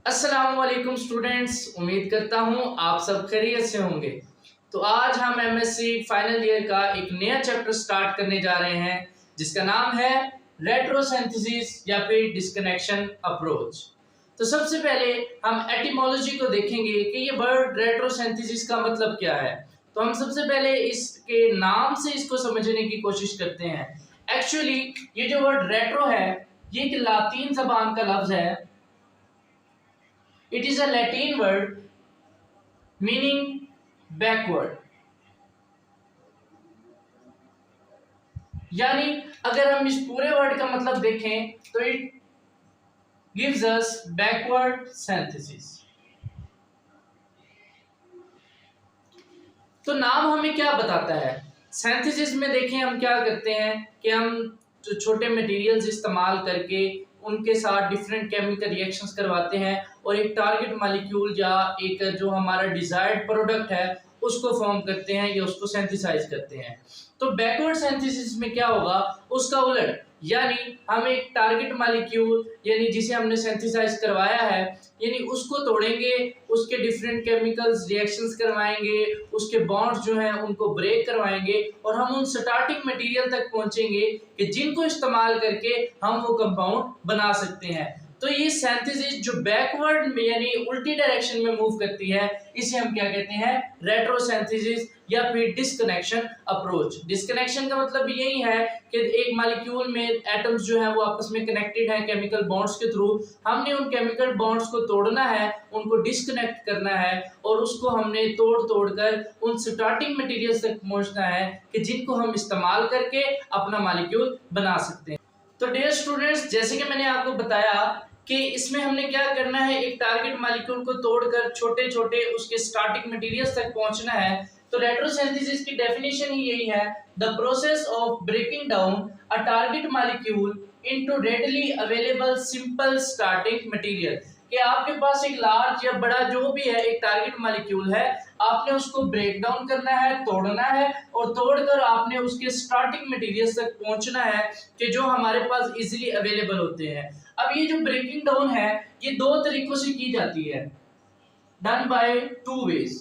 अस्सलामुअलैकुम स्टूडेंट्स, उम्मीद करता हूँ आप सब खैरियत से होंगे। तो आज हम एमएससी फाइनल ईयर का एक नया चैप्टर स्टार्ट करने जा रहे हैं जिसका नाम है रेट्रोसिंथेसिस या फिर डिस्कनेक्शन अप्रोच। तो सबसे पहले हम एटिमोलॉजी को देखेंगे कि ये वर्ड रेट्रोसिंथेसिस का मतलब क्या है। तो हम सबसे पहले इसके नाम से इसको समझने की कोशिश करते हैं। एक्चुअली ये जो वर्ड रेट्रो है ये एक लातीन ज़बान का लफ्ज है। It is a Latin word meaning backward। यानी अगर हम इस पूरे वर्ड का मतलब देखें तो it gives us backward synthesis। तो नाम हमें क्या बताता है? सिंथेसिस में देखें हम क्या करते हैं कि हम जो छोटे मटेरियल्स इस्तेमाल करके उनके साथ डिफरेंट केमिकल रिएक्शंस करवाते हैं और एक टारगेट मॉलिक्यूल या एक जो हमारा डिजायर्ड प्रोडक्ट है उसको फॉर्म करते हैं या उसको सिंथेसाइज करते हैं। तो बैकवर्ड सिंथेसिस में क्या होगा, उसका उलट, यानी हम एक टारगेट मॉलिक्यूल यानी जिसे हमने सिंथेसाइज करवाया है यानी उसको तोड़ेंगे, उसके डिफरेंट केमिकल्स रिएक्शंस करवाएंगे, उसके बॉन्ड्स जो हैं उनको ब्रेक करवाएंगे और हम उन स्टार्टिंग मटेरियल तक पहुंचेंगे कि जिनको इस्तेमाल करके हम वो कंपाउंड बना सकते हैं। तो ये सिंथेसिस जो बैकवर्ड में यानी उल्टी डायरेक्शन में मूव करती है इसे हम क्या कहते हैं, रेट्रोसिंथेसिस या फिर डिस्कनेक्शन अप्रोच। डिस्कनेक्शन का मतलब यही है कि एक मॉलिक्यूल में एटम्स जो है वो आपस में कनेक्टेड है केमिकल बॉन्ड्स के थ्रू, हमने उन केमिकल बॉन्ड्स को तोड़ना है, उनको डिस्कनेक्ट करना है और उसको हमने तोड़ कर उन स्टार्टिंग मटेरियल्स तक पहुंचना है कि जिनको हम इस्तेमाल करके अपना मॉलिक्यूल बना सकते हैं। तो डियर स्टूडेंट्स, जैसे कि मैंने आपको बताया कि इसमें हमने क्या करना है, एक टारगेट मॉलिक्यूल को तोड़कर छोटे छोटे उसके स्टार्टिंग मटेरियल्स तक पहुंचना है। तो रेट्रोसिंथेसिस की डेफिनेशन ही यही है, the process of breaking down a target molecule into readily available simple starting material. कि आपके पास एक लार्ज या बड़ा जो भी है एक टारगेट मॉलिक्यूल है, आपने उसको ब्रेक डाउन करना है, तोड़ना है और तोड़कर आपने उसके स्टार्टिंग मटेरियल्स तक पहुंचना है कि जो हमारे पास इजीली अवेलेबल होते हैं। अब ये जो ब्रेकिंग डाउन है ये दो तरीकों से की जाती है, डन बाय टू वेज।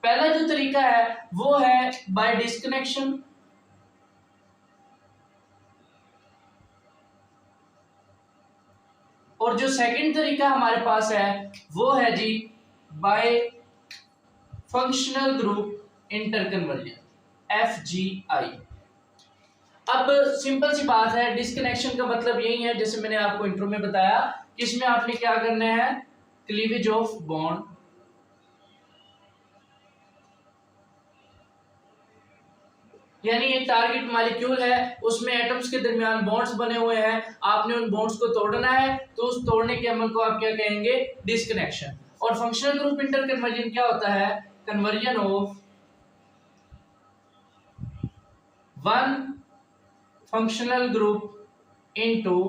पहला जो तरीका है वो है बाय डिस्कनेक्शन और जो सेकंड तरीका हमारे पास है वो है जी by functional group interconversion, FGI। अब सिंपल सी बात है, डिस्कनेक्शन का मतलब यही है जैसे मैंने आपको इंट्रो में बताया, इसमें आपने क्या करना है, क्लीवेज ऑफ बॉन्ड, यानी एक टारगेट मॉलिक्यूल है उसमें एटम्स के दरमियान बॉन्ड्स बने हुए हैं, आपने उन बॉन्ड्स को तोड़ना है तो उस तोड़ने के अमल को आप क्या कहेंगे, डिस्कनेक्शन। और फंक्शनल ग्रुप इंटरकन्वर्जन क्या होता है, conversion of one functional group into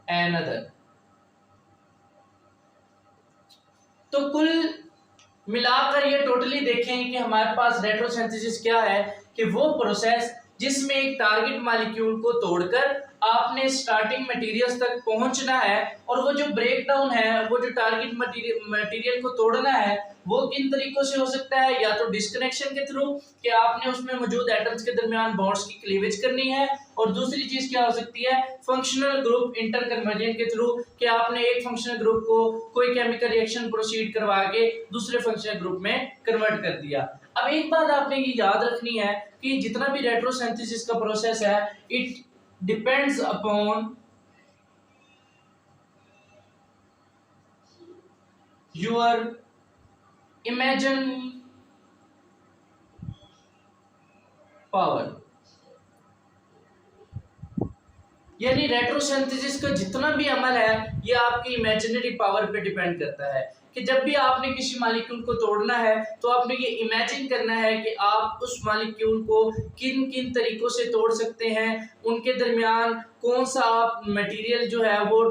another. तो कुल मिलाकर ये टोटली देखें कि हमारे पास रेट्रोसिंथेसिस क्या है, कि वो प्रोसेस जिसमें एक टारगेट मॉलिक्यूल को तोड़कर आपने स्टार्टिंग मटेरियल्स तक पहुंचना है और वो जो ब्रेक डाउन है, वो जो टारगेट मटेरियल को तोड़ना है वो किन तरीकों से हो सकता है, या तो डिस्कनेक्शन के थ्रू कि आपने उसमें मौजूद एटम्स के दरमियान बॉन्ड्स की क्लीवेज करनी है, और दूसरी चीज क्या हो सकती है, फंक्शनल ग्रुप इंटरकन्वर्जन के थ्रू कि आपने एक फंक्शनल ग्रुप को कोई केमिकल रिएक्शन प्रोसीड करवा के दूसरे फंक्शनल ग्रुप में कन्वर्ट कर दिया। अब एक बात आपने ये याद रखनी है कि जितना भी रेट्रोसिंथेसिस का प्रोसेस है it depends upon your imagine power. यानी रेट्रोसिंथेसिस का जितना भी अमल है ये आपकी इमेजिनरी पावर पे डिपेंड करता है कि जब भी आपने किसी मॉलिक्यूल को तोड़ना है तो आपने ये इमेजिन करना है कि आप उस मॉलिक्यूल को किन किन तरीकों से तोड़ सकते हैं, उनके दरमियान कौन सा आप मटेरियल जो है वो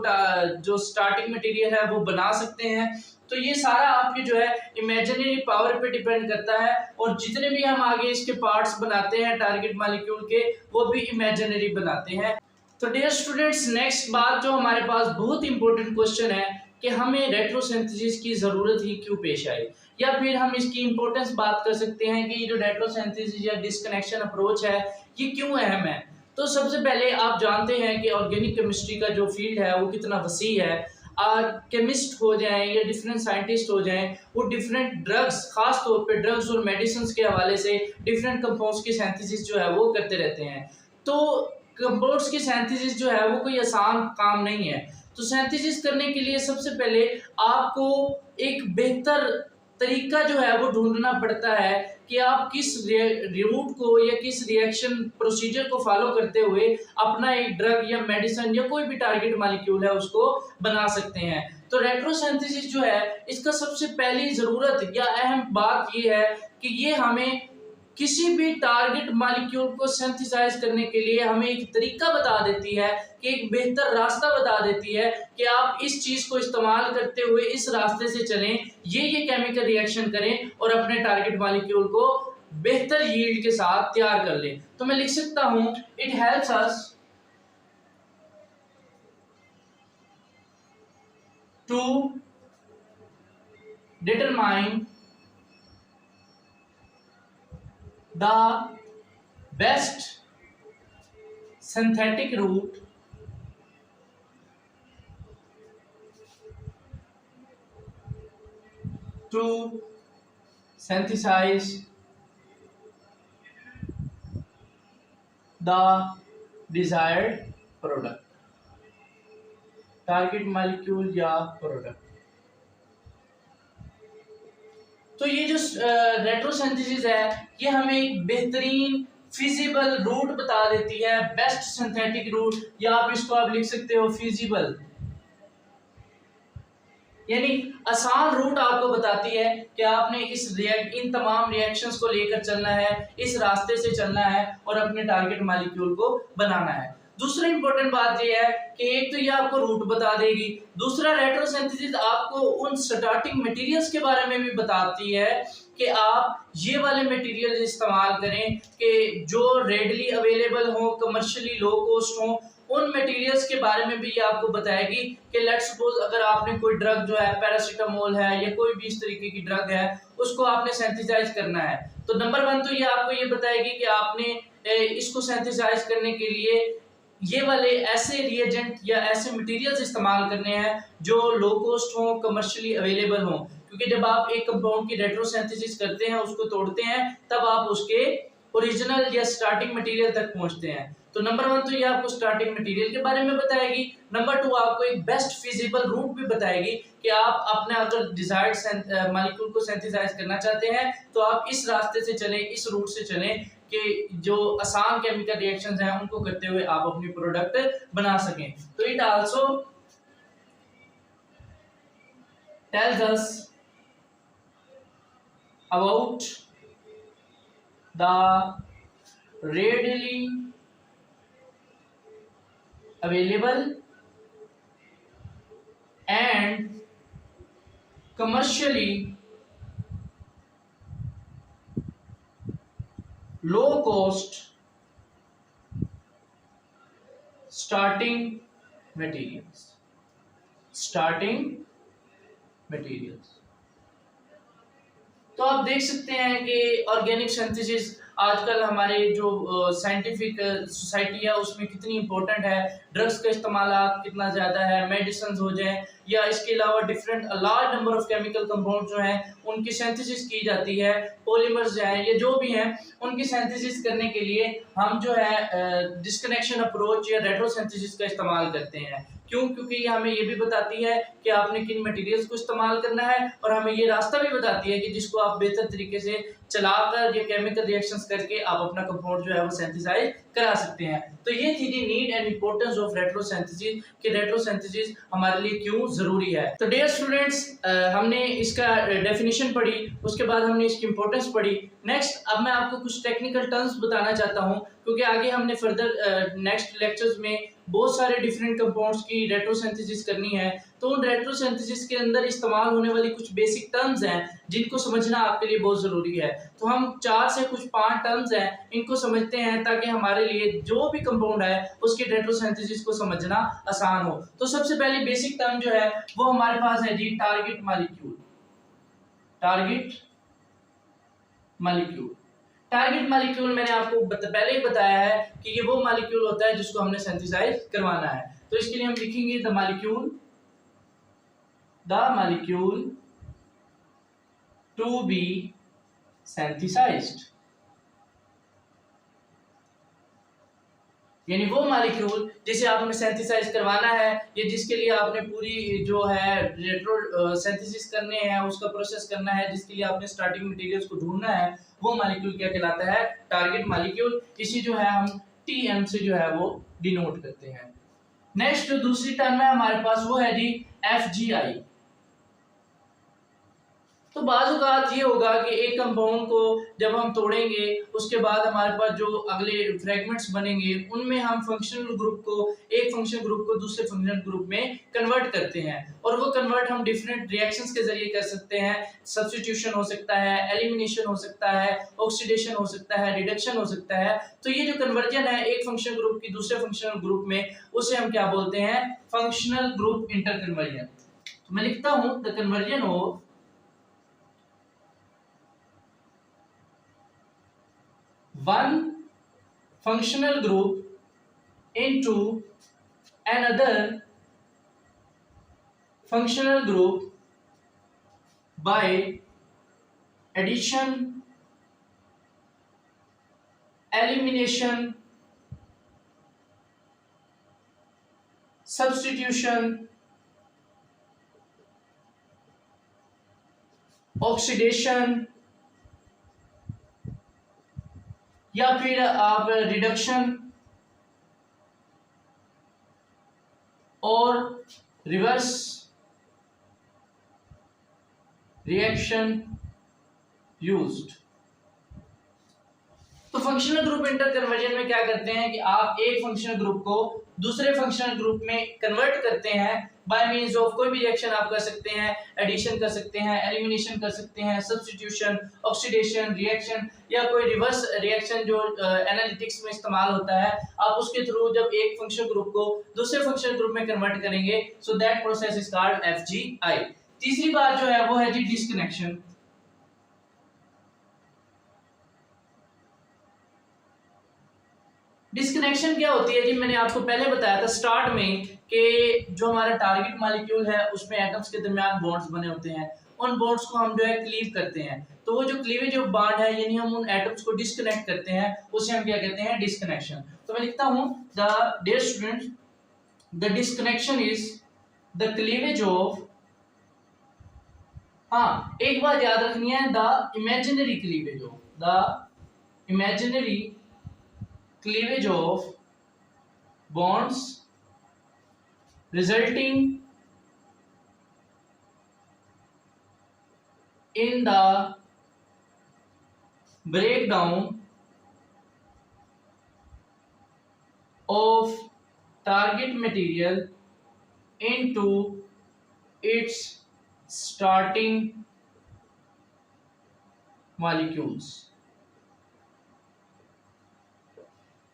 जो स्टार्टिंग मटेरियल है वो बना सकते हैं। तो ये सारा आपकी जो है इमेजिनरी पावर पे डिपेंड करता है, और जितने भी हम आगे इसके पार्ट्स बनाते हैं टारगेट मॉलिक्यूल के वो भी इमेजिनरी बनाते हैं। तो डियर स्टूडेंट्स, नेक्स्ट बात जो हमारे पास बहुत इंपॉर्टेंट क्वेश्चन है कि हमें रेट्रोसिंथेसिस की ज़रूरत ही क्यों पेश आई, या फिर हम इसकी इम्पोर्टेंस बात कर सकते हैं कि ये जो रेट्रोसिंथेसिस या डिस्कनेक्शन अप्रोच है ये क्यों अहम है। तो सबसे पहले आप जानते हैं कि ऑर्गेनिक केमिस्ट्री का जो फील्ड है वो कितना वसी है। केमिस्ट हो जाएं या डिफरेंट साइंटिस्ट हो जाएं, वो डिफरेंट ड्रग्स, खास तौर पे ड्रग्स और मेडिसिन के हवाले से डिफरेंट कंपाउंड्स की सिंथेसिस जो है वो करते रहते हैं। तो कंपाउंड्स की सिंथेसिस जो है वो कोई आसान काम नहीं है। तो सिंथेसिस करने के लिए सबसे पहले आपको एक बेहतर तरीका जो है वो ढूंढना पड़ता है कि आप किस रूट को या किस रिएक्शन प्रोसीजर को फॉलो करते हुए अपना एक ड्रग या मेडिसिन या कोई भी टारगेट मॉलिक्यूल है उसको बना सकते हैं। तो रेट्रोसिंथेसिस जो है इसका सबसे पहली ज़रूरत या अहम बात ये है कि ये हमें किसी भी टारगेट मॉलिक्यूल को सिंथेसाइज करने के लिए हमें एक तरीका बता देती है, कि एक बेहतर रास्ता बता देती है कि आप इस चीज़ को इस्तेमाल करते हुए इस रास्ते से चलें, ये केमिकल रिएक्शन करें और अपने टारगेट मॉलिक्यूल को बेहतर यील्ड के साथ तैयार कर लें। तो मैं लिख सकता हूं, it helps us to determine the best synthetic route to synthesize the desired product, target molecule या product। तो ये जो रेट्रोसिंथेसिस है ये हमें एक बेहतरीन फिजिबल रूट बता देती है, बेस्ट सिंथेटिक रूट, या आप इसको आप लिख सकते हो फिजिबल, यानी आसान रूट आपको बताती है कि आपने इन तमाम रिएक्शंस को लेकर चलना है, इस रास्ते से चलना है और अपने टारगेट मॉलिक्यूल को बनाना है। दूसरी इंपॉर्टेंट बात यह है कि एक तो ये आपको रूट बता देगी, दूसरा रेट्रोसिंथेसिस आपको उन स्टार्टिंग मटेरियल्स के बारे में भी बताती है कि आप ये वाले मटेरियल इस्तेमाल करें कि जो रेडली अवेलेबल हो, कमर्शियली लो कॉस्ट हो। उन मटेरियल्स के बारे में भी ये आपको बताएगी कि लेट्स सपोज अगर आपने कोई ड्रग जो है पैरासीटामोल है या कोई भी इस तरीके की ड्रग है उसको आपने सिंथेसाइज करना है, तो नंबर 1 तो ये आपको ये बताएगी कि आपने इसको सिंथेसाइज करने के लिए ये वाले ऐसे रिएजेंट या ऐसे मटेरियल्स इस्तेमाल करने हैं जो लो कॉस्ट हो, कमर्शियली अवेलेबल हो, क्योंकि जब आप एक कंपाउंड की रेट्रोसिंथेसिस करते हैं, उसको तोड़ते हैं, तब आप उसके ओरिजिनल या स्टार्टिंग मटेरियल तक पहुंचते हैं। तो नंबर 1 तो ये आपको स्टार्टिंग मटेरियल के बारे में बताएगी। नंबर 2 आपको एक बेस्ट फिजिबल रूट भी बताएगी कि आप अपने अगर डिजायर्ड मॉलिक्यूल को सिंथेसाइज करना चाहते हैं तो आप इस रास्ते से चलें, इस रूट से चलें कि जो आसान केमिकल रिएक्शंस हैं उनको करते हुए आप अपनी प्रोडक्ट बना सकें। तो it also tells us about the readily available and commercially low cost starting materials। तो आप देख सकते हैं कि ऑर्गेनिक सिंथेसिस आजकल हमारे जो साइंटिफिक सोसाइटी है उसमें कितनी इम्पोर्टेंट है। ड्रग्स का इस्तेमाल कितना ज़्यादा है, मेडिसिन हो जाए या इसके अलावा different large number of chemical compound जो हैं उनकी सिंथेसिस की जाती है। पॉलीमर्स हैं या जो भी हैं उनकी सिंथेसिस करने के लिए हम जो है डिस्कनेक्शन अप्रोच या रेट्रोसिंथेसिस का इस्तेमाल करते हैं। क्यों? क्योंकि ये हमें ये भी बताती है कि आपने किन मटेरियल्स को इस्तेमाल करना है और हमें ये रास्ता भी बताती है कि जिसको आप बेहतर तरीके से चलाकर या केमिकल रिएक्शंस करके आप अपना कंपाउंड जो है वो सिंथेसाइज करा सकते हैं। तो ये थी the need and importance of retrosynthesis कि रेट्रोसिंथेसिस हमारे लिए क्यों जरूरी है। तो डियर स्टूडेंट्स, हमने इसका डेफिनेशन पढ़ी, उसके बाद हमने इसकी इंपॉर्टेंस पढ़ी। नेक्स्ट अब मैं आपको कुछ टेक्निकल टर्म्स बताना चाहता हूँ, क्योंकि आगे हमने फर्दर नेक्स्ट लेक्चर्स में बहुत सारे डिफरेंट कंपाउंड्स की रेट्रोसिंथेसिस करनी है। तो उन रेट्रोसिंथेसिस के अंदर इस्तेमाल होने वाली कुछ बेसिक टर्म्स हैं जिनको समझना आपके लिए बहुत ज़रूरी है। तो हम 4 से कुछ 5 टर्म्स हैं, इनको समझते हैं ताकि हमारे लिए जो भी कंपाउंड है उसके रेट्रोसिंथेसिस को समझना आसान हो। तो सबसे पहली बेसिक टर्म जो है वो हमारे पास है जी target molecule. Target molecule, target molecule मैंने आपको पहले ही बताया है कि ये वो मॉलिक्यूल होता है जिसको हमने सिंथेसाइज करवाना है। तो इसके लिए हम लिखेंगे the molecule to be synthesised, यानी वो मॉलिक्यूल जिसे आपने सिंथेसाइज करवाना है या जिसके लिए आपने पूरी जो है रेट्रो सिंथेसिस करने हैं, उसका प्रोसेस करना है, जिसके लिए आपने स्टार्टिंग मटेरियल्स को ढूंढना है, वो मॉलिक्यूल क्या कहलाता है? Target molecule. इसी जो है हम टीएम से जो है वो डिनोट करते हैं। नेक्स्ट जो दूसरी टर्म है हमारे पास वो है जी एफजीआई। तो बाज़ ये होगा कि एक कंपाउंड को जब हम तोड़ेंगे उसके बाद हमारे पास जो अगले फ्रेगमेंट्स बनेंगे उनमें हम फंक्शनल ग्रुप को, एक फंक्शनल ग्रुप को दूसरे फंक्शनल ग्रुप में कन्वर्ट करते हैं, और वो कन्वर्ट हम डिफरेंट रिएक्शंस के जरिए कर सकते हैं। सब्स्टिट्यूशन हो सकता है, एलिमिनेशन हो सकता है, ऑक्सीडेशन हो सकता है, रिडक्शन हो सकता है। तो ये जो कन्वर्जन है एक फंक्शनल ग्रुप की दूसरे फंक्शनल ग्रुप में, उसे हम क्या बोलते हैं? Functional group inter conversion. तो मैं लिखता हूं the conversion of one functional group into another functional group by addition, elimination, substitution, oxidation, या फिर आप रिडक्शन और रिवर्स रिएक्शन यूज्ड। तो फंक्शनल ग्रुप इंटर कन्वर्जन में क्या करते हैं कि आप एक फंक्शनल ग्रुप को दूसरे फंक्शनल ग्रुप में कन्वर्ट करते हैं बाय मींस ऑफ कोई भी रिएक्शन आप कर सकते हैं, एडिशन कर सकते हैं, एलिमिनेशन कर सकते हैं, सब्स्टिट्यूशन, ऑक्सीडेशन, रिएक्शन या कोई रिवर्स रिएक्शन जो एनालिटिक्स में इस्तेमाल होता है, आप उसके थ्रू जब एक फंक्शनल ग्रुप को दूसरे फंक्शनल ग्रुप में कन्वर्ट करेंगे, so that process is called FGI. तीसरी बात जो है वो है जी डिस्कनेक्शन। डिस्कनेक्शन क्या होती है जी? मैंने आपको पहले बताया था स्टार्ट में कि जो हमारा टारगेट मॉलिक्यूल है उसमें एटम्स के दरमियान बॉन्ड्स बने होते हैं, उन बॉन्ड्स को हम जो है क्लीव करते हैं। तो वो जो क्लीवेज ऑफ बॉन्ड है, यानी हम उन एटम्स को डिस्कनेक्ट करते हैं, उसे हम क्या कहते हैं? डिस्कनेक्शन। तो मैं लिखता हूं the dear students, the disconnection is the cleavage of, हाँ एक बात याद रखनी है, the imaginary cleavage of, the imaginary cleavage of bonds resulting in the breakdown of target material into its starting molecules।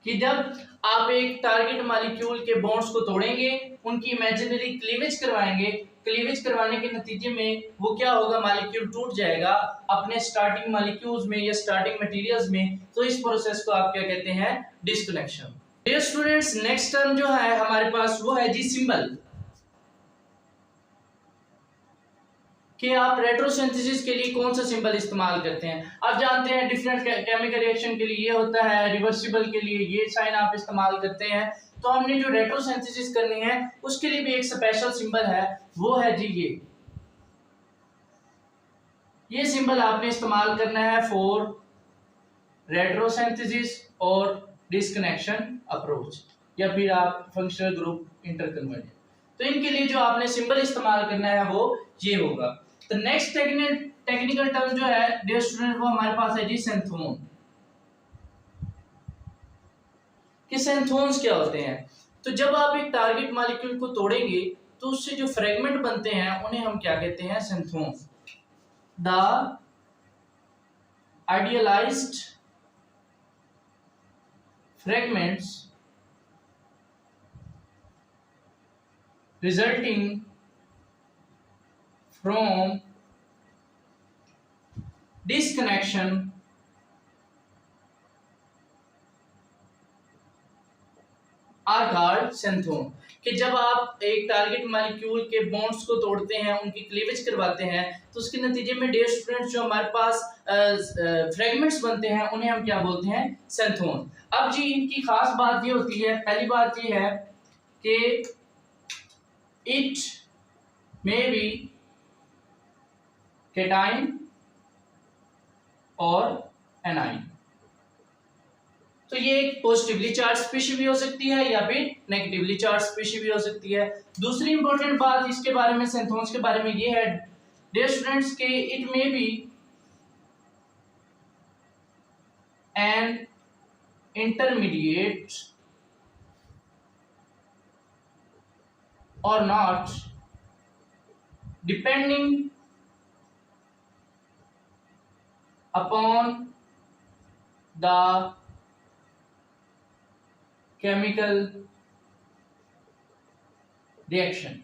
कि जब आप एक टारगेट मॉलिक्यूल के बॉन्ड्स को तोड़ेंगे, उनकी इमेजिनरी क्लीवेज करवाएंगे, क्लीवेज करवाने के नतीजे में वो क्या होगा? मॉलिक्यूल टूट जाएगा अपने स्टार्टिंग मॉलिक्यूल्स में या स्टार्टिंग मटेरियल्स में। तो इस प्रोसेस को आप क्या कहते हैं? Disconnection. Dear students, next term जो है हमारे पास वो है जी सिंबल। कि आप रेट्रोसिंथेसिस के लिए कौन सा सिंबल इस्तेमाल करते हैं। आप जानते हैं डिफरेंट केमिकल रिएक्शन के लिए ये होता है, रिवर्सिबल के लिए ये साइन आप इस्तेमाल करते हैं। तो हमने जो रेट्रोसिंथेसिस करनी है उसके लिए भी एक स्पेशल सिंबल है, वो है जी ये सिंबल आपने इस्तेमाल करना है फॉर रेट्रोसिंथेसिस और डिस्कनेक्शन अप्रोच, या फिर आप फंक्शनल ग्रुप इंटर कन्वर्जन। तो इनके लिए जो आपने सिंबल इस्तेमाल करना है वो ये होगा। तो नेक्स्ट टेक्निकल टर्म जो है डियर स्टूडेंट वो हमारे पास है जी सेंथोन। कि सेंथोन्स क्या होते हैं? तो जब आप एक टारगेट मॉलिक्यूल को तोड़ेंगे तो उससे जो फ्रेगमेंट बनते हैं उन्हें हम क्या कहते हैं? Synthons. the idealized fragments resulting from disconnection are called synthon. कि जब आप एक टारगेट मॉलिक्यूल के बॉन्ड्स को तोड़ते हैं, उनकी क्लीवेज करवाते हैं, तो उसके नतीजे में डियर स्टूडेंट्स जो हमारे पास फ्रेगमेंट्स बनते हैं उन्हें हम क्या बोलते हैं, सेंथोन। अब जी इनकी खास बात ये होती है, पहली बात ये है कि इट मे बी केटाइन और एनाइन। तो ये एक पॉजिटिवली चार्ज स्पीशीज भी हो सकती है या फिर नेगेटिवली चार्ज स्पीशीज भी हो सकती है। दूसरी इंपॉर्टेंट बात इसके बारे में, सेंथोन्स के बारे में ये है डियर स्टूडेंट्स के it may be an intermediate और not depending upon the chemical reaction.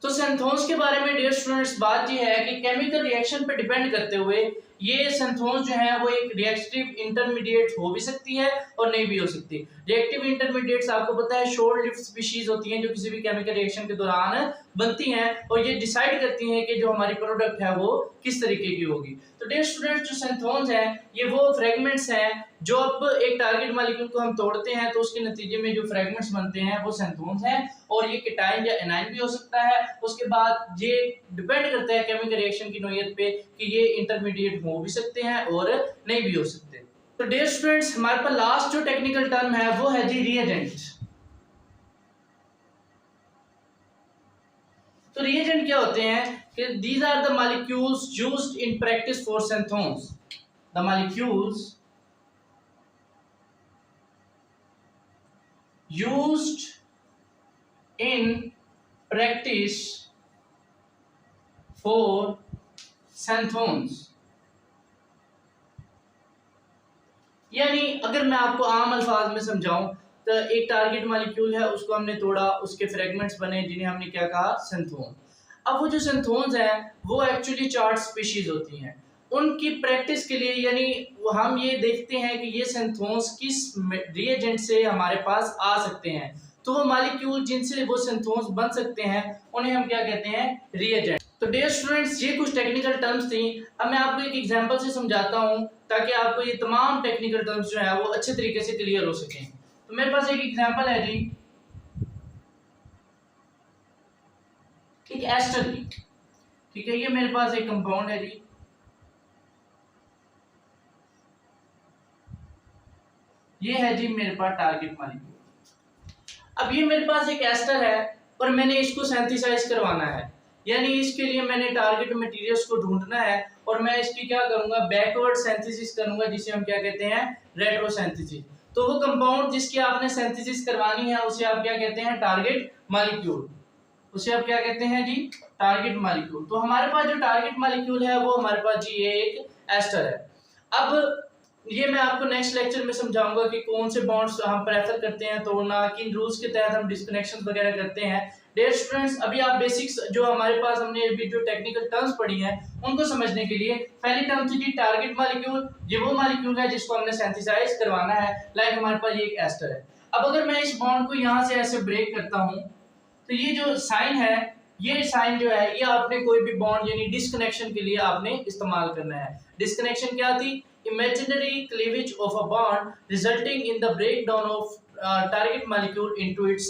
तो सेंथोन्स के बारे में डियर स्टूडेंट्स बात यह है कि केमिकल रिएक्शन पर डिपेंड करते हुए ये सेंथोन्स जो है वो एक रिएक्टिव इंटरमीडिएट हो भी सकती है और नहीं भी हो सकती। रिएक्टिव इंटरमीडिएट्स आपको पता है शॉर्ट लिव्ड स्पीशीज होती हैं जो किसी भी केमिकल रिएक्शन के दौरान बनती हैं और ये डिसाइड करती हैं कि जो हमारी प्रोडक्ट है वो किस तरीके की होगी। तो डियर स्टूडेंट्स जो सेंथोन्स हैं ये वो फ्रेगमेंट्स हैं जो अब एक टारगेट मॉलिक्यूल को हम तोड़ते हैं तो उसके नतीजे में जो फ्रेगमेंट्स बनते हैं वो सेंथोन्स हैं और ये केटाइन या एनाइन भी हो सकता है। उसके बाद ये डिपेंड करता है केमिकल रिएक्शन की नोयत पे कि ये इंटरमीडिएट हो भी सकते हैं और नहीं भी हो सकते। तो डियर स्टूडेंट्स हमारे पास लास्ट जो टेक्निकल टर्म है वो है जी रिएजेंट। तो रिएजेंट क्या होते हैं कि these are the molecules used in practice for xanthones. The molecules used in practice for xanthones। यानी अगर मैं आपको आम अल्फाज में समझाऊं तो एक टारगेट मॉलिक्यूल है, उसको हमने तोड़ा, उसके फ्रेगमेंट्स बने जिन्हें हमने क्या कहा, सेंथोन। अब वो जो सेंथोन्स हैं वो एक्चुअली चार्ज स्पीशीज होती हैं। उनकी प्रैक्टिस के लिए यानी हम ये देखते हैं कि ये सेंथोन्स किस रिएजेंट से हमारे पास आ सकते हैं। तो वो मॉलिक्यूल जिनसे वो सेंथोन्स बन सकते हैं उन्हें हम क्या कहते हैं, रिएजेंट। तो डियर स्टूडेंट्स ये कुछ टेक्निकल टर्म्स थी। अब मैं आपको एक एग्जांपल से समझाता हूं ताकि आपको ये तमाम टेक्निकल टर्म्स जो है वो अच्छे तरीके से क्लियर हो सकें। तो मेरे पास एक एग्जांपल है जी एक एस्टर की, ठीक है। ये मेरे पास एक कंपाउंड है जी, ये है जी मेरे पास टारगेट मॉलिक्यूल। अब ये मेरे पास एक एस्टर है और मैंने इसको सिंथेसाइज करवाना है, यानी इसके लिए मैंने टारगेट मटेरियल्स को ढूंढना है और मैं इसकी क्या करूंगा, बैकवर्ड सिंथेसिस करूंगा जिसे हम क्या कहते हैं, रेट्रोसिंथेसिस। तो वो कंपाउंड जिसकी आपने सिंथेसिस करवानी है उसे आप क्या कहते हैं, टारगेट मॉलिक्यूल। उसे आप क्या कहते हैं जी, टारगेट मॉलिक्यूल। तो हमारे पास जो टारगेट मॉलिक्यूल है वो हमारे पास जी ये एक एस्टर है। अब ये मैं आपको नेक्स्ट लेक्चर में समझाऊंगा कि कौन से बॉन्ड्स हम प्रेफर करते हैं तोड़ना, किन रूल्स के तहत हम डिस्कनेक्शन वगैरह करते हैं। डियर स्टूडेंट्स अभी आप बेसिक्स जो हमारे पास हमने अभी जो टेक्निकल टर्म्स पढ़ी हैं उनको समझने के लिए पहली टर्म थी जी टारगेट मॉलिक्यूल। ये वो मॉलिक्यूल है जिसको हमने सिंथेसाइज करवाना है, लाइक हमारे पास ये एक एस्टर है। अब अगर मैं इस बॉन्ड को यहाँ से ऐसे ब्रेक करता हूँ तो ये जो साइन है, ये साइन जो है ये आपने कोई भी बॉन्ड यानी डिस्कनेक्शन के लिए आपने इस्तेमाल करना है। डिस्कनेक्शन क्या थी, imaginary cleavage of a bond resulting in the breakdown of target molecule into its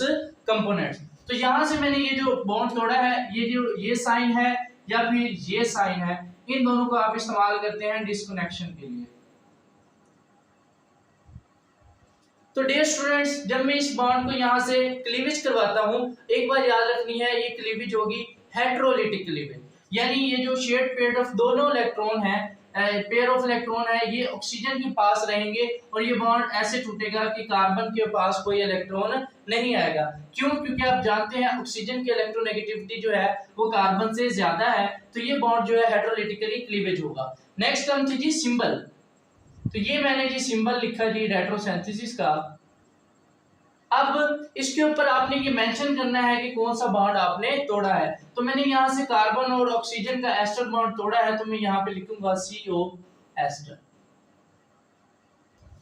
components। तो यहाँ से मैंने ये जो बॉन्ड तोड़ा है, ये जो ये साइन है या फिर ये साइन है, इन दोनों को आप इस्तेमाल करते हैं डिस्कनेक्शन के लिए। तो डियर स्टूडेंट्स जब मैं इस बॉन्ड को यहाँ से क्लीवेज करवाता हूँ, एक बात याद रखनी है, ये क्लीवेज होगी हेटेरोलिटिक क्लीवेज, यानी ये जो शेयर्ड पेयर ऑफ दोनों इलेक्ट्रॉन हैं पेयर ऑफ इलेक्ट्रॉन है ये ऑक्सीजन के पास रहेंगे और ये बॉन्ड ऐसे टूटेगा कि कार्बन के पास कोई इलेक्ट्रॉन नहीं आएगा। क्यों? क्योंकि आप जानते हैं ऑक्सीजन की इलेक्ट्रोनेगेटिविटी जो है वो कार्बन से ज्यादा है, तो ये बॉन्ड जो है हेटेरोलिटिकली क्लीवेज होगा। नेक्स्ट टर्म थी जी सिंबल। तो ये मैंने जी सिंबल लिखा जी रेट्रोसिंथेसिस का। अब इसके ऊपर आपने ये मेंशन करना है कि कौन सा बॉन्ड आपने तोड़ा है। तो मैंने यहाँ से कार्बन और ऑक्सीजन का एस्टर बॉन्ड तोड़ा है, तो मैं यहाँ पे लिखूंगा CO एस्टर।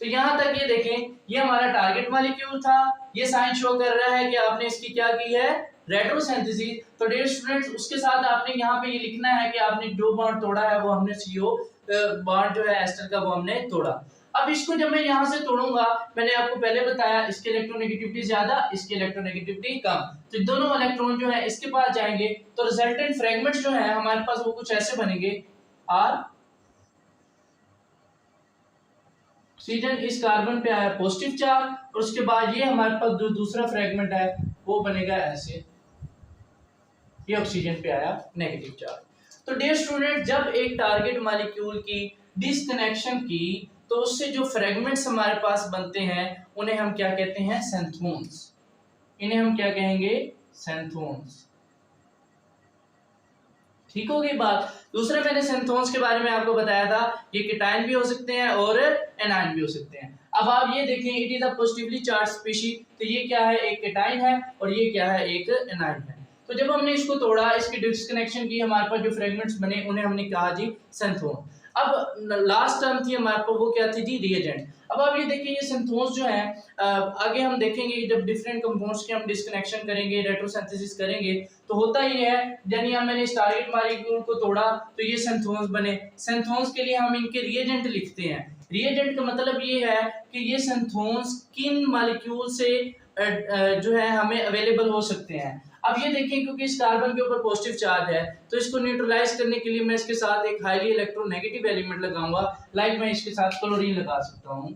तो यहाँ तक ये देखें, ये हमारा टारगेट मॉलिक्यूल था। ये साइन शो कर रहा है कि आपने इसकी क्या की है, रेट्रोसिंथेसिस। तो डियर स्टूडेंट्स, उसके साथ आपने यहाँ पे ये लिखना है कि आपने जो बॉन्ड तोड़ा है वो हमने CO बॉन्ड जो है एस्टर का वो हमने तोड़ा। अब इसको जब मैं यहाँ से तोड़ूंगा, मैंने आपको पहले बताया इसकी इलेक्ट्रोनेगेटिविटी ज्यादा, इसकी इलेक्ट्रोनेगेटिविटी कम, तो दोनों इलेक्ट्रॉन जो है इसके पास जाएंगे, तो रिजल्टेंट फ्रेगमेंट्स जो है हमारे पास वो कुछ ऐसे बनेंगे। R ऑक्सीजन इस कार्बन पे आया पॉजिटिव चार्ज, और उसके बाद ये हमारे पास जो दूसरा फ्रेगमेंट है वो बनेगा ऐसे, ये ऑक्सीजन पे आया नेगेटिव चार्ज। तो डियर स्टूडेंट, जब एक टारगेट मॉलिक्यूल की डिसकनेक्शन की तो उससे जो फ्रेगमेंट्स हमारे पास बनते हैं उन्हें हम क्या कहते हैं, सेंथोन्स। इन्हें हम क्या कहेंगे, सेंथोन्स। ठीक हो गई बात। दूसरा मैंने सेंथोन्स के बारे में आपको बताया था, ये कीटायन भी हो सकते हैं और एनायन भी हो सकते हैं। अब आप ये देखें, it is a positively charge species, तो ये क्या है, एक कीटायन है और ये क्या है, एक एनायन है। तो जब हमने इसको तोड़ा, इसकी डिस्कनेक्शन की, हमारे पास जो फ्रेगमेंट्स बने उन्हें हमने कहा जी सेंथोन। अब लास्ट टर्म थी हमारे पास, वो क्या थी जी, रिएजेंट। अब आप ये देखिए, ये सेंथोन्स जो है आगे हम देखेंगे कि जब डिफरेंट कंपाउंड्स के हम डिस्कनेक्शन करेंगे, रेट्रोसिंथेसिस करेंगे, तो होता ये है, यानी हम मैंने इस टारगेट मॉलिक्यूल को तोड़ा तो ये सेंथोन्स बने। सेंथोन्स के लिए हम इनके रिएजेंट लिखते हैं। रिएजेंट का मतलब ये है कि ये सेंथोन्स किन मॉलिक्यूल से जो है हमें अवेलेबल हो सकते हैं। अब ये देखिए, क्योंकि इस कार्बन के ऊपर पॉजिटिव चार्ज है, तो इसको न्यूट्रलाइज करने के लिए मैं इसके साथ एक हाईली इलेक्ट्रोनेगेटिव एलिमेंट लगाऊंगा। लाइक मैं इसके साथ क्लोरीन लगा सकता हूं,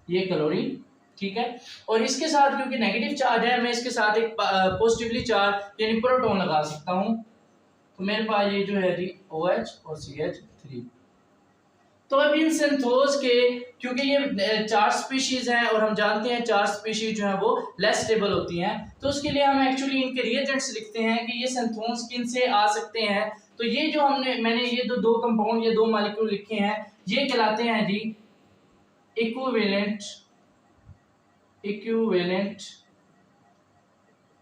ये क्लोरीन, ठीक है। और इसके साथ क्योंकि नेगेटिव चार्ज है, मैं इसके साथ एक पॉजिटिवली चार्ज यानी प्रोटॉन लगा सकता हूं। तो मेरे पास ये जो है जी OH और CH3। तो अब इन सेंथोस के, क्योंकि ये चार स्पीशीज हैं और हम जानते हैं चार स्पीशीज जो है वो लेस स्टेबल होती हैं, तो उसके लिए हम एक्चुअली इनके रिएजेंट्स लिखते हैं कि ये सेंथोन्स किन से आ सकते हैं। तो ये जो मैंने ये दो कंपाउंड, ये दो मॉलिक्यूल लिखे हैं, ये कहलाते हैं जी इक्विवेलेंट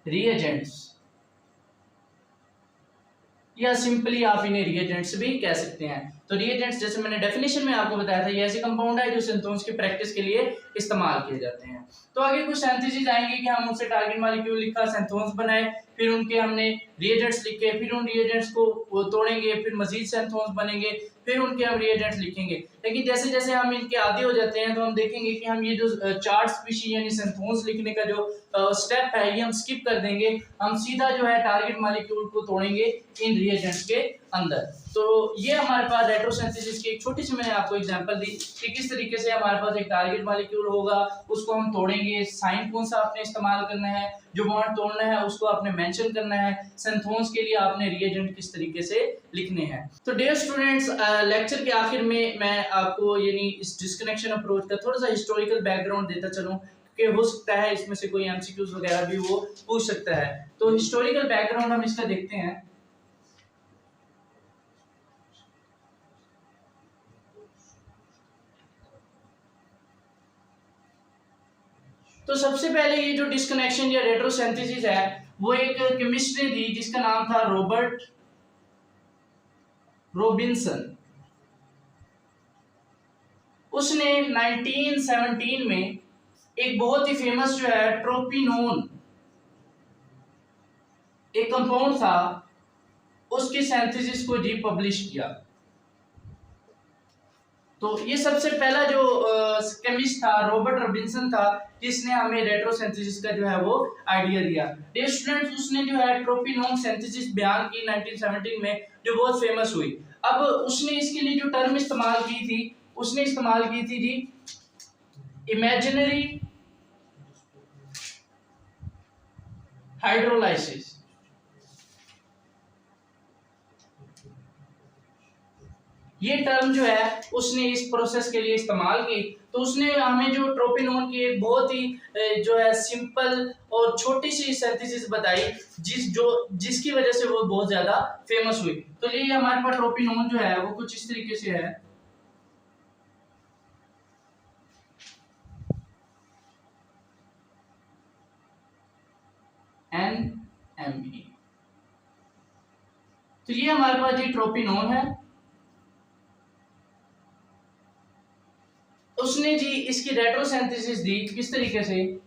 रिएजेंट्स, या सिंपली आप इन्हें रिएजेंट्स भी कह सकते हैं। तो रिएजेंट्स, जैसे मैंने डेफिनेशन में आपको बताया था, ये ऐसे कंपाउंड है जो सेंथोन्स की प्रैक्टिस के लिए इस्तेमाल किए जाते हैं। तो आगे कुछ सिंथेसिस आएंगे कि हम उनसे टारगेट मॉलिक्यूल लिखा, सेंथोन्स बनाए, फिर उनके हमने रिएजेंट्स लिखे, फिर उन रिएजेंट्स को वो तोड़ेंगे, फिर मजीद सेंथोन्स बनेंगे, फिर उनके हम रिएजेंट्स लिखेंगे। लेकिन जैसे जैसे हम इनके आदी हो जाते हैं तो हम देखेंगे कि हम ये जो चार्ट स्पीशीज यानी सेंथोन्स लिखने का जो स्टेप है ये हम स्किप कर देंगे। हम सीधा जो है टारगेट मॉलिक्यूल को तोड़ेंगे इन रिएजेंट्स के अंदर। तो ये हमारे पास रेट्रोसिंथेसिस की एक छोटी सी मैंने आपको एग्जांपल दी कि किस तरीके से हमारे पास एक टारगेट मॉलिक्यूल होगा, उसको हम तोड़ेंगे, साइन कौन सा आपने इस्तेमाल करना है, जो बॉन्ड तोड़ना है उसको आपने मेंशन करना है, सेंथोन्स के लिए आपने रिएजेंट किस तरीके से लिखने हैं। तो डियर स्टूडेंट्स, लेक्चर के आखिर में मैं आपको यानी इस डिस्कनेक्शन अप्रोच का थोड़ा सा हिस्टोरिकल बैकग्राउंड देता चलूं कि हो सकता है इसमें से कोई एमसीक्यूज वगैरह भी वो पूछ सकता है। तो हिस्टोरिकल बैकग्राउंड हम इसका देखते हैं। तो सबसे पहले ये जो डिस्कनेक्शन या रेट्रोसिंथेसिस है वो एक केमिस्ट ने दी जिसका नाम था रॉबर्ट रॉबिन्सन। उसने 1917 में एक बहुत ही फेमस जो है ट्रोपिनोन एक कंपाउंड था, उसकी सिंथेसिस को पब्लिश किया। तो ये सबसे पहला जो केमिस्ट था रॉबर्ट रॉबिन्सन था जिसने हमें रेट्रोसिंथेसिस का जो है वो आइडिया दिया। डियर स्टूडेंट्स, उसने जो है ट्रोपिनोन सिंथेसिस बयान की 1917 में, जो बहुत फेमस हुई। अब उसने इसके लिए जो टर्म इस्तेमाल की थी, उसने इस्तेमाल की थी जी इमेजिनरी हाइड्रोलाइसिस। ये टर्म जो है उसने इस प्रोसेस के लिए इस्तेमाल की, तो उसने हमें जो ट्रोपिनोन की एक बहुत ही जो है सिंपल और छोटी सी सिंथेसिस बताई जिसकी वजह से वो बहुत ज्यादा फेमस हुई। तो ये हमारे पास ट्रोपिनोन जो है वो कुछ इस तरीके से है। NME, तो ये हमारे पास ये ट्रोपिनोन है। उसने जी इसकी रेट्रोसिंथेसिस दी किस तरीके से,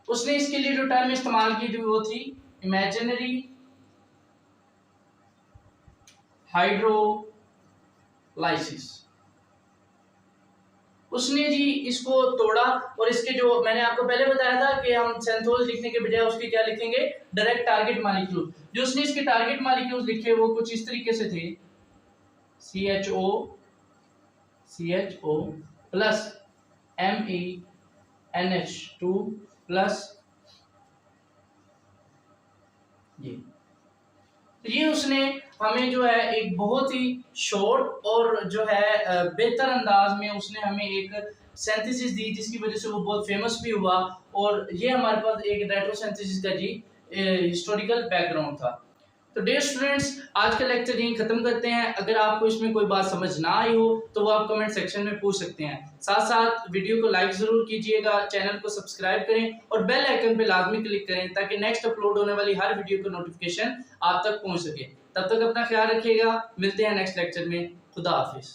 उसने इसके लिए जो टर्म इस्तेमाल की थी वो थी इमेजिनरी हाइड्रोलाइसिस। उसने जी इसको तोड़ा और इसके जो मैंने आपको पहले बताया था कि हम सेंथोज लिखने के बजाय उसके क्या लिखेंगे, डायरेक्ट टारगेट मॉलिक्यूल। जो उसने इसके टारगेट मॉलिक्यूल्स लिखे वो कुछ इस तरीके से थे, CHO प्लस MENH2 प्लस ये उसने हमें जो है एक बहुत ही शॉर्ट और जो है बेहतर अंदाज में उसने हमें एक सिंथेसिस दी जिसकी वजह से वो बहुत फेमस भी हुआ। और ये हमारे पास एक रेट्रोसिंथेसिस का जी हिस्टोरिकल बैकग्राउंड था। तो डियर स्टूडेंट्स, आज का लेक्चर यहीं खत्म करते हैं। अगर आपको इसमें कोई बात समझ ना आई हो तो वो आप कमेंट सेक्शन में पूछ सकते हैं। साथ साथ वीडियो को लाइक जरूर कीजिएगा, चैनल को सब्सक्राइब करें और बेल आइकन पे लाजमी क्लिक करें ताकि नेक्स्ट अपलोड होने वाली हर वीडियो का नोटिफिकेशन आप तक पहुंच सके। तब तक अपना ख्याल रखिएगा, मिलते हैं नेक्स्ट लेक्चर में। खुदा हाफिज।